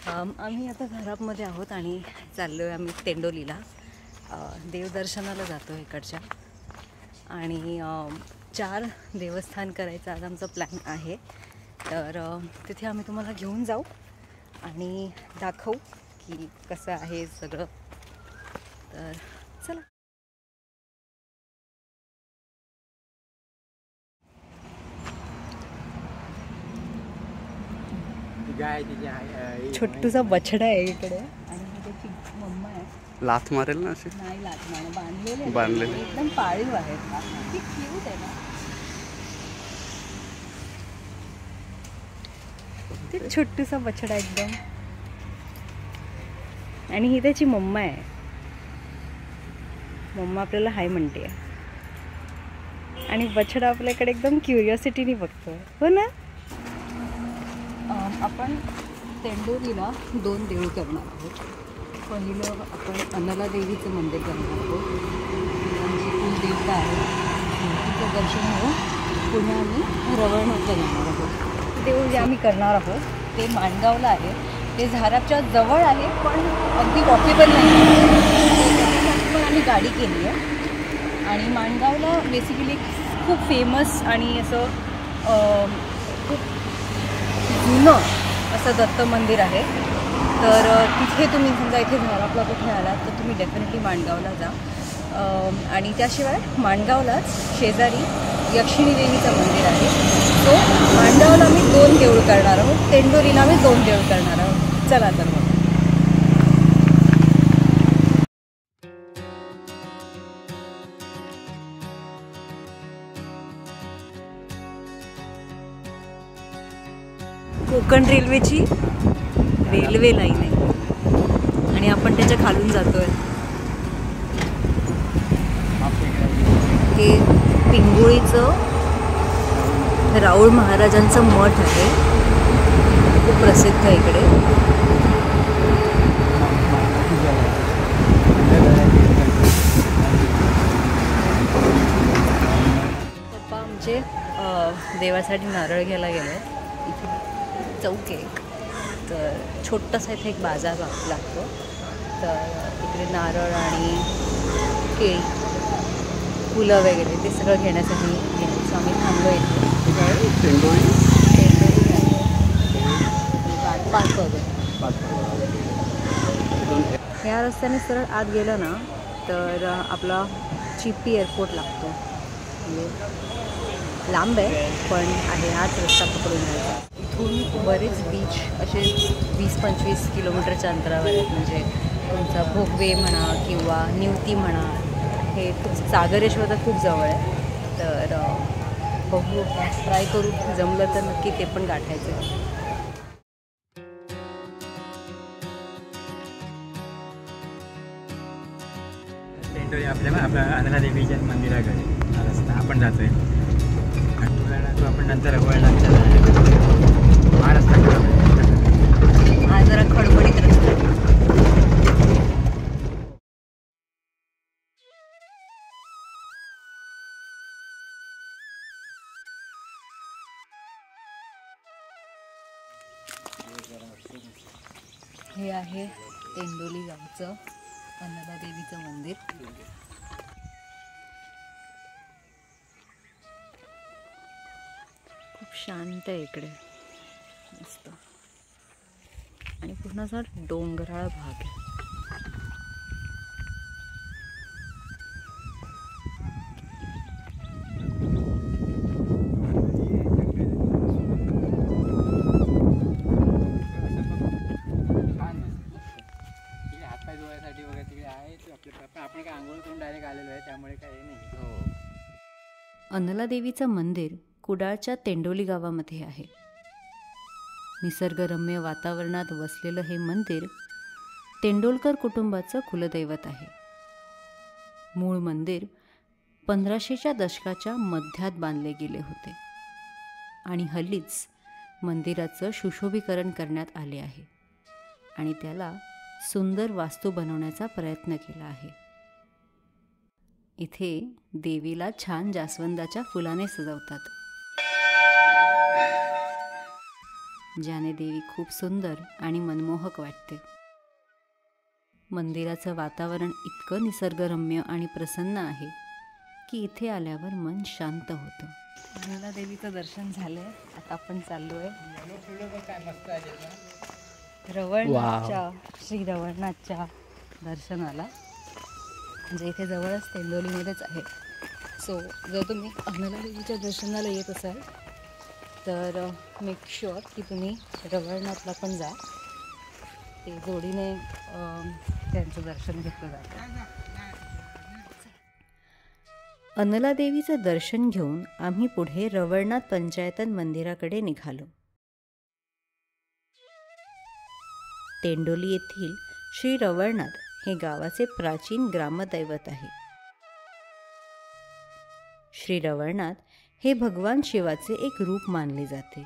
आम्ही आता घरामध्ये आहोत आणि चाललो आहे आम्ही तेंडोलीला देवदर्शनाला जातो इकडच्या आणि 4 देवस्थान करायचा आज आमचा प्लॅन आहे. तर तिथे आम्ही तुम्हाला घेऊन जाऊ आणि दाखवू की कसं आहे सगळं. तर चला. छोटूसा बछडा आहे इकडे आणि त्याची मम्मा आहे. लाथ मारेल ना असे? नाही लाथ मारेल, बांधलेले एकदम पाळीव आहेत. किती क्यूट आहे ना ते छोटूसा बछडा एकदम. आणि ही त्याची मम्मा आहे. मम्मा आपल्याला हाय म्हणते आणि बछडा आपल्याकडे एकदम क्युरिओसिटीने बघतोय, हो ना. आपण तेंडोलीला 2 देऊळ करणार आहोत. पहिलं आपण अनला देवीचं मंदिर करणार आहोत. आमची कुलदेवता आहे, तिचं दर्शन घेऊन पुढे आम्ही रवळनाथला जाणार आहोत. देऊळ जे आम्ही करणार आहोत ते माणगावला आहे. ते झारापच्या जवळ आहे पण अगदी वॉकेबल नाही. पण आम्ही गाडी केली आहे आणि माणगावला बेसिकली खूप फेमस आणि असं खूप जुनं असं दत्त मंदिर आहे. तर तिथे तुम्ही समजा इथे झारापला कुठे आलात तर तुम्ही डेफिनेटली माणगावला जा. आणि त्याशिवाय माणगावलाच शेजारी यक्षिणी देवीचं मंदिर आहे. सो माणगावला आम्ही 2 देऊळ करणार आहोत, तेंडोलीला आम्ही 2 देऊळ करणार आहोत. चला तर मग. कोकण रेल्वेची रेल्वे लाईन आहे आणि आपण त्याच्या खालून जातोय. हे पिंगुळीचं राऊळ महाराजांचं मठ आहे, खूप प्रसिद्ध आहे इकडे. पप्पा आमचे देवासाठी नारळ घ्यायला गेले. इथे चौक आहे, तर छोटासा इथे एक बाजार लागतो. तर इकडे नारळ आणि केळी फुलं वगैरे ते सगळं घेण्यासाठी घ्यायचं आम्ही थांबलो इथे. ह्या रस्त्याने सरळ आत गेलं ना तर आपला चिपी एअरपोर्ट लागतो. म्हणजे लांब आहे पण आहे, हाच रस्ता पकडून जायचा. इथून बरेच बीच असे 20-25 किलोमीटरच्या अंतरावर आहेत. म्हणजे तुमचा भोगवे म्हणा किंवा निवती म्हणा, हे सागरेश्वर तर खूप जवळ आहे. तर बघू, ट्राय करू, जमलं तर नक्की ते पण गाठायचं. तेंडोली आपल्या अनला देवीच्या मंदिराकडे हा रस्ता आपण जातोय. आपण नंतर रवळनाथला हा रस्ता हा जरा खडबडीत रस्ता. हे आहे तेंडोली गावचं अनला देवीचं मंदिर. खूप शांत आहे इकडे, मस्त. आणि पूर्ण असा डोंगराळ भाग आहे. आपण काय आंघोळ करून डायरेक्ट आलेलो आहे, त्यामुळे काय नाही. अनला देवीचं मंदिर कुडाळच्या तेंडोली गावामध्ये आहे. निसर्गरम्य वातावरणात वसलेलं हे मंदिर तेंडोलकर कुटुंबाचं कुलदैवत आहे. मूळ मंदिर 1500च्या दशकाच्या मध्यात बांधले गेले होते आणि हल्लीच मंदिराचं सुशोभीकरण करण्यात आले आहे आणि त्याला सुंदर वास्तू बनवण्याचा प्रयत्न केला आहे. इथे देवीला छान जास्वंदाच्या फुलाने सजवतात. ज्याने देवी खूप सुंदर आणि मनमोहक वाटते. मंदिराचं वातावरण इतकं निसर्गरम्य आणि प्रसन्न आहे की इथे आल्यावर मन शांत होतं. मला देवीचं दर्शन झालंय. आता आपण चाललोय काय मस्त आहे ना. रवळनाथच्या श्री रवळनाथच्या दर्शनाला. म्हणजे इथे जवळच तेंडोलीमध्येच आहे. सो जर तुम्ही अनला देवीच्या दर्शनाला येत असाल तर मेक शुअर की तुम्ही रवळनाथला पण जा. ते जोडीने त्यांचं दर्शन घेतलं जातं. अनला देवीचं दर्शन घेऊन आम्ही पुढे रवळनाथ पंचायतन मंदिराकडे निघालो. तेंडोली येथील श्री रवळनाथ हे गावाचे प्राचीन ग्रामदैवत आहे. श्री रवळनाथ हे भगवान शिवाचे एक रूप मानले जाते.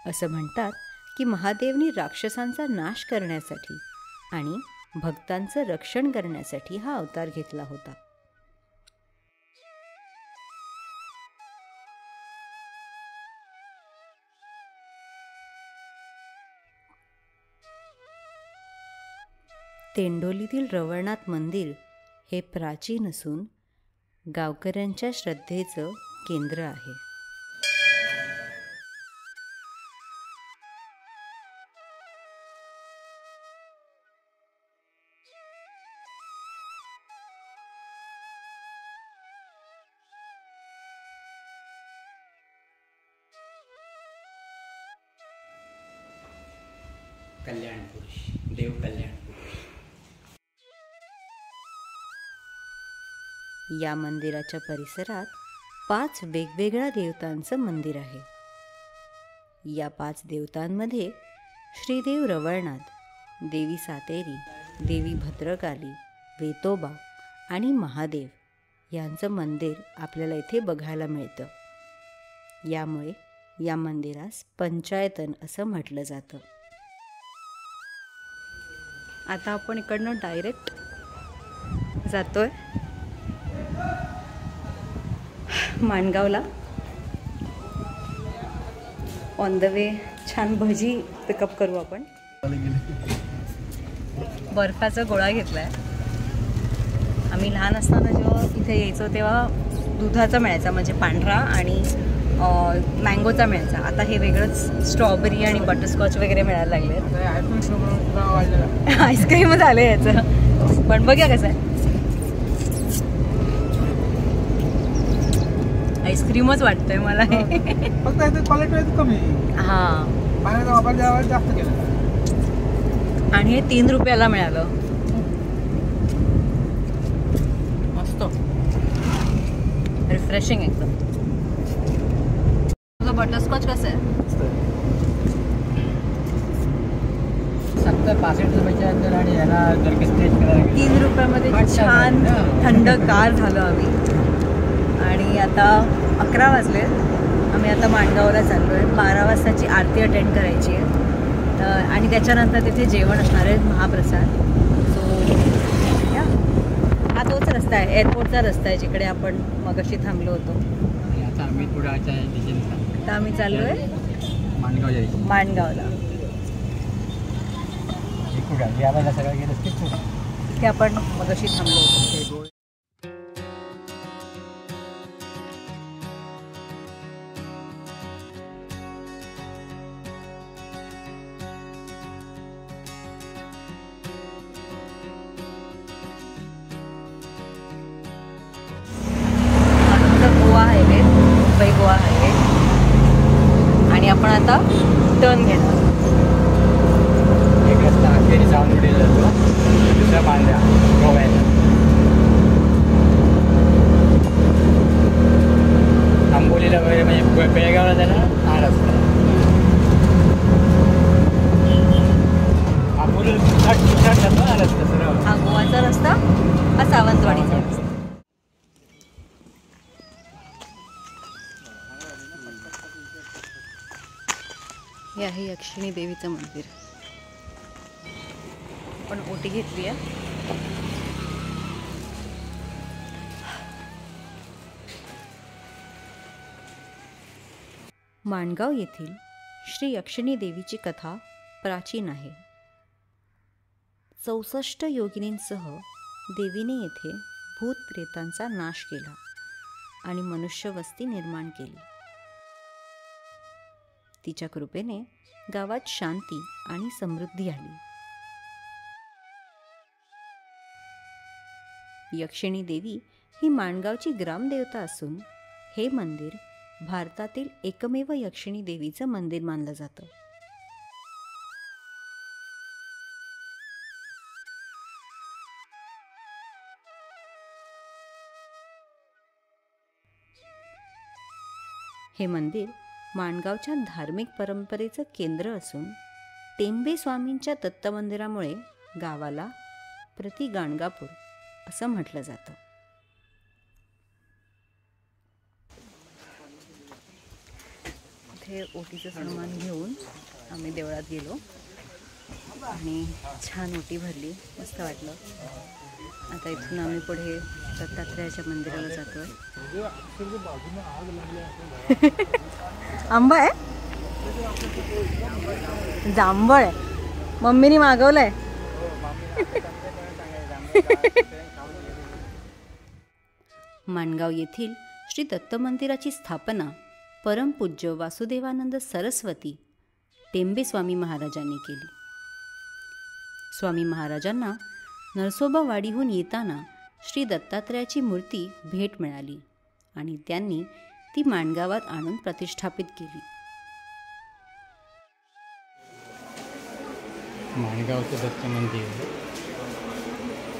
असं म्हणतात की महादेवनी राक्षसांचा नाश करण्यासाठी आणि भक्तांचं रक्षण करण्यासाठी हा अवतार घेतला होता. तेंडोलीतील रवळनाथ मंदिर हे प्राचीन असून गावकऱ्यांच्या श्रद्धेचं केंद्र आहे. कल्याण पुरुष, देव कल्याण पुरुष. या मंदिराच्या परिसरात 5 वेगवेगळ्या देवतांचं मंदिर आहे. या 5 देवतांमध्ये श्रीदेव रवळनाथ, देवी सातेरी, देवी भद्रकाली, वेतोबा आणि महादेव यांचं मंदिर आपल्याला इथे बघायला मिळतं. यामुळे या मंदिरास पंचायतन असं म्हटलं जातं. आता आपण इकडनं डायरेक्ट जातोय माणगावला. ऑन द वे छान भजी पिकअप करू आपण. बर्फाचा गोळा घेतलाय. आम्ही लहान असताना जेव्हा इथे यायचो तेव्हा दुधाचा मिळायचा, म्हणजे पांढरा, आणि मँगोचा मिळायचा. आता हे वेगळंच स्ट्रॉबेरी आणि बटरस्कॉच वगैरे मिळायला लागले. आईस्क्रीम झालं याचं, पण बघा कसं आहे. आईस्क्रीमच वाटतंय मला हे. फक्त क्वालिटी कमी. हां, पाण्याचा वापर जास्त केला आणि हे 3 रुपयाला मिळालं. मस्त रिफ्रेशिंग एकदम. तुझं बटरस्कॉच कसं आहे? 70-65 रुपयाच्या अंदर, आणि याला जर टेस्ट करायला 3 रुपयामध्ये छान थंडगार झालं आम्ही. आणि आता 11 वाजले. आम्ही आता माणगावला चाललो आहे. 12 वाजताची आरती अटेंड करायची आहे, आणि त्याच्यानंतर तिथे जेवण असणार आहे, महाप्रसाद. सो हा तोच रस्ता आहे, एअरपोर्टचा रस्ता आहे, जिकडे आपण मगाशी थांबलो होतो. आता आम्ही पुढच्या दिशेने आता आम्ही चाललो आहे माणगावला. सगळं गेलं तिथे आपण मगाशी थांबलो होतो. गोवा हायवे, मुंबई गोवा हायवे, आणि आपण आता टर्न घेणार. एक रस्ता अखेरी सावंतवाडीला जातो, दुसरा बांद्रा गोव्याला. आंबोलीला वगैरे, म्हणजे बेळगावला जाणार हा रस्ता. आंबोलीला जातो हा रस्ता सरळ. हा गोवाचा रस्ता, हा सावंतवाडीचा रस्ता. हे आहे यक्षिणी देवीचं मंदिर. आपण ओटी घेतली आहे. माणगाव येथील श्री यक्षिणी देवीची कथा प्राचीन आहे. 64 योगिनींसह देवीने येथे भूतप्रेतांचा नाश केला आणि मनुष्यवस्ती निर्माण केली. तिच्या कृपेने गावात शांती आणि समृद्धी आली. यक्षिणी देवी ही माणगावची ग्रामदेवता असून हे मंदिर भारतातील एकमेव यक्षिणी देवीचं मंदिर मानलं जातं. हे मंदिर माणगावच्या धार्मिक परंपरेचं केंद्र असून टेंबे स्वामींच्या दत्तमंदिरामुळे गावाला प्रति गाणगापूर असं म्हटलं जातं. इथे ओटीचं सामान घेऊन आम्ही देवळात गेलो आणि छान ओटी भरली, मस्त वाटलं. आता इथून आम्ही पुढे दत्तात्रेयाच्या मंदिराला जातोय. आंबा आहे, जांभळ आहे, मम्मीने मागवलंय. माणगाव येथील श्री दत्त मंदिराची स्थापना परमपूज्य वासुदेवानंद सरस्वती टेंबे स्वामी महाराजांनी केली. स्वामी महाराजांना नरसोबावाडीहून येताना श्री दत्तात्रेयाची मूर्ती भेट मिळाली आणि त्यांनी ती माणगावात आणून प्रतिष्ठापित केली. माणगावचं दत्त मंदिर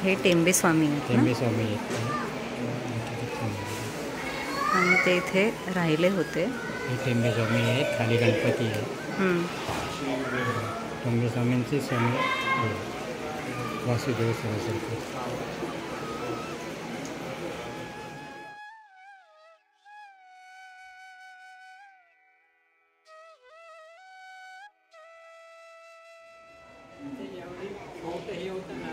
हे टेंबे स्वामी आहेत ना? टेंबे स्वामी आणि ते इथे राहिले होते. हे टेंबे स्वामी आहेत, खाली गणपती आहे. टेंबे स्वामींचे स्वामी वासुदेव सरस्वती. हे होतं ना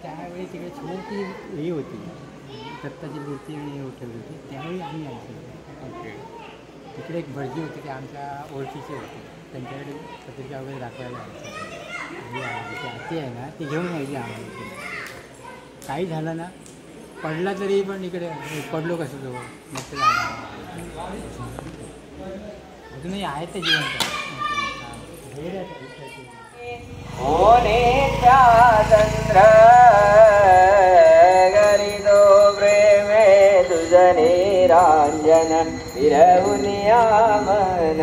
त्यावेळी तिकडे छोटी ही होती, दत्ताची मूर्ती ठेवली होती. त्यावेळी आम्ही यायचो. तिकडे एक भटजी होती, ते आमच्या ओळखीचे होते. त्यांच्याकडे पत्रिका वगैरे दाखवायला यायची. आती आहे ना, ती घेऊन यायची आम्हाला. काही झालं ना, पडला तरी पण इकडे पडलो कसं जवळ मग ते अजूनही आहेत ते जिवंत. चंद्र गरिदो प्रेमे तुझ निरांजन विरहुनिया मन.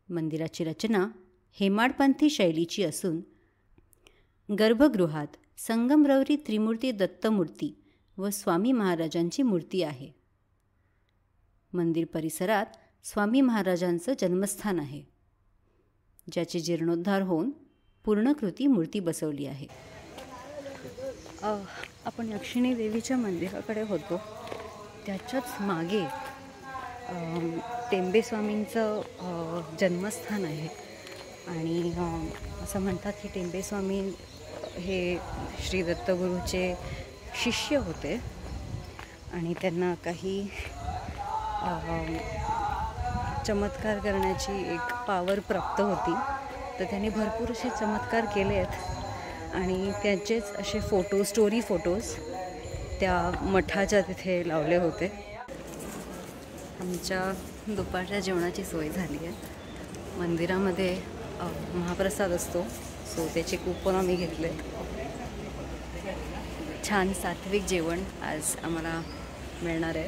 मंदिराची रचना हेमाडपंथी शैलीची असून गर्भगृहात संगमरवरी त्रिमूर्ती दत्तमूर्ती व स्वामी महाराजांची मूर्ती आहे. मंदिर परिसरात स्वामी महाराजांचं जन्मस्थान आहे, ज्याचे जीर्णोद्धार होऊन पूर्णकृती मूर्ती बसवली आहे. आपण यक्षिणी देवीच्या मंदिराकडे होतो, त्याच्याच मागे टेंबे स्वामींचं जन्मस्थान आहे. आणि असं म्हणतात की टेंबे स्वामी हे श्री दत्तगुरूचे शिष्य होते आणि त्यांना काही चमत्कार करण्याची एक पावर प्राप्त होती. तर त्यांनी भरपूर असे चमत्कार केले आहेत आणि त्यांचेच असे फोटो, स्टोरी फोटोज त्या मठाच्या तिथे लावले होते. आमच्या दुपारच्या जेवणाची सोय झाली आहे. मंदिरामध्ये महाप्रसाद असतो, सो त्याचे कूपन आम्ही घेतले. छान सात्विक जेवण आज आम्हाला मिळणार आहे.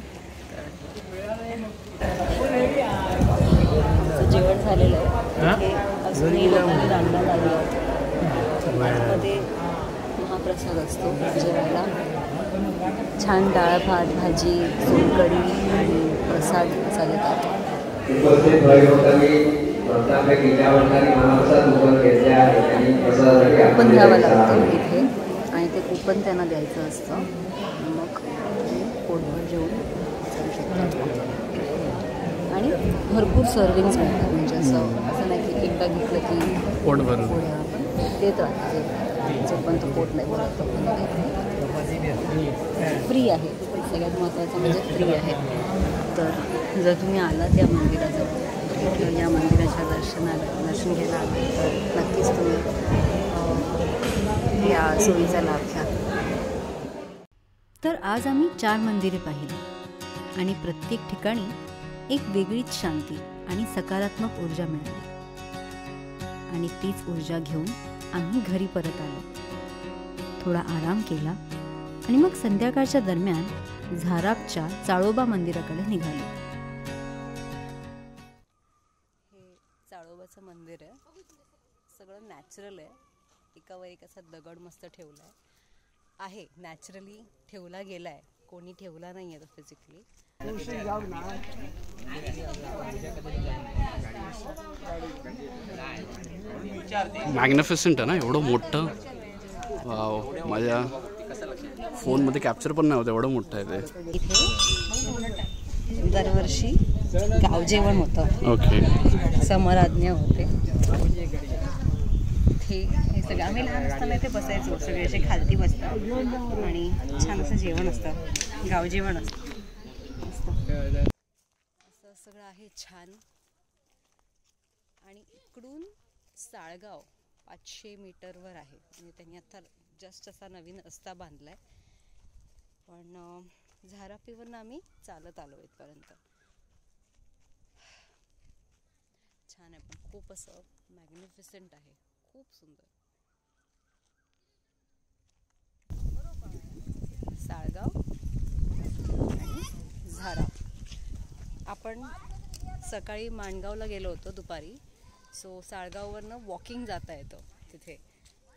तर जेवण झालेलं आहे. अजूनही लोकांनी रांगणं लागली आहे. आतमध्ये महाप्रसाद असतो जेवायला. छान डाळ भात भाजी सोलकढी आणि प्रसाद असा देतात. उपस्थित भाविकांनी प्रस्थापित केल्यावरती महाप्रसाद उपन घेतल्या आणि प्रसादासाठी कूपन घ्यावं लागतं इथे आणि ते कूपन त्यांना द्यायचं असतं. मग पोटभर जेवून करू शकतात आणि भरपूर सर्विंग्स मिळतात. म्हणजे असं नाही की एकदा घेतलं की पोट भरून पोळ्या आपण देत राहतो. जोपर्यंत पोट नाही भरत तोपर्यंत फ्री आहे. सगळ्यात महत्त्वाचं म्हणजे फ्री आहे. तर जर तुम्ही आलात या मंदिराजवळ किंवा या मंदिराच्या दर्शन घ्यायला आलात तर नक्कीच तुम्ही या सोयीचा लाभ घ्या. तर आज आम्ही 4 मंदिरे पाहिली आणि प्रत्येक ठिकाणी एक वेगळीच शांती आणि सकारात्मक ऊर्जा मिळाली आणि तीच ऊर्जा घेऊन आम्ही घरी परत आलो. थोडा आराम केला आणि मग संध्याकाळच्या दरम्यान झारापच्या चाळोबा मंदिराकडे निघालो. हे चाळोबाचं मंदिर आहे. सगळं नॅचरल आहे. एकावर एक असा दगड मस्त ठेवला आहे. नॅचरली ठेवला गेला आहे. कोणी ठेवला नाही आहे तो फिजिकली. मॅग्निफिसंट आहे ना, एवढं मोठं. वाव, माझ्या फोनमध्ये कॅप्चर पण नाही होतं, एवढं मोठं आहे ते. इथे दरवर्षी गाव जेवण होतं. ओके. समराज्ञा होते. हे सगळं आम्ही लहान असताना इथे बसायचो. सगळे असे खालती बसतात आणि छान असं जेवण असतं. गाव जेवण असतं. असं सगळं आहे छान. आणि इकडून साळगाव 500 मीटरवर आहे. म्हणजे त्यांनी आता जस्ट असा नवीन रस्ता बांधलाय. पण झारापीवरून आम्ही चालत आलो इथपर्यंत. छान आहे पण खूप असं मॅग्निफिसंट आहे. खूप सुंदर. साळगाव आणि झारा. आपण सकाळी माणगावला गेलो होतो दुपारी. सो साळगाववरनं वॉकिंग जाता येतं तिथे.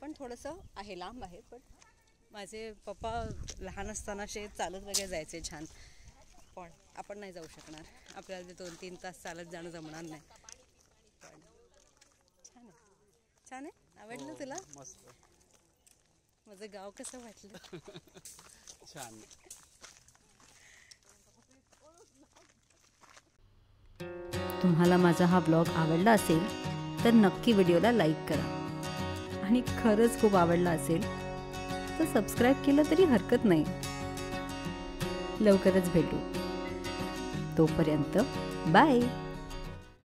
पण थोडंसं आहे, लांब आहे. पण माझे पप्पा लहान असताना असे चालत वगैरे जायचे छान. पण आपण नाही जाऊ शकणार. आपल्याला ते 2-3 तास चालत जाणं जमणार नाही. पण छान आहे. छान आहे. आवडलं तुला? मस्त. माझं गाव कसं वाटलं? छान. तुम्हाला माझा हा ब्लॉग आवडला असेल तर नक्की व्हिडिओला लाईक करा आणि खरंच खूप आवडला असेल तर सबस्क्राईब केलं तरी हरकत नाही. लवकरच भेटू. तोपर्यंत बाय.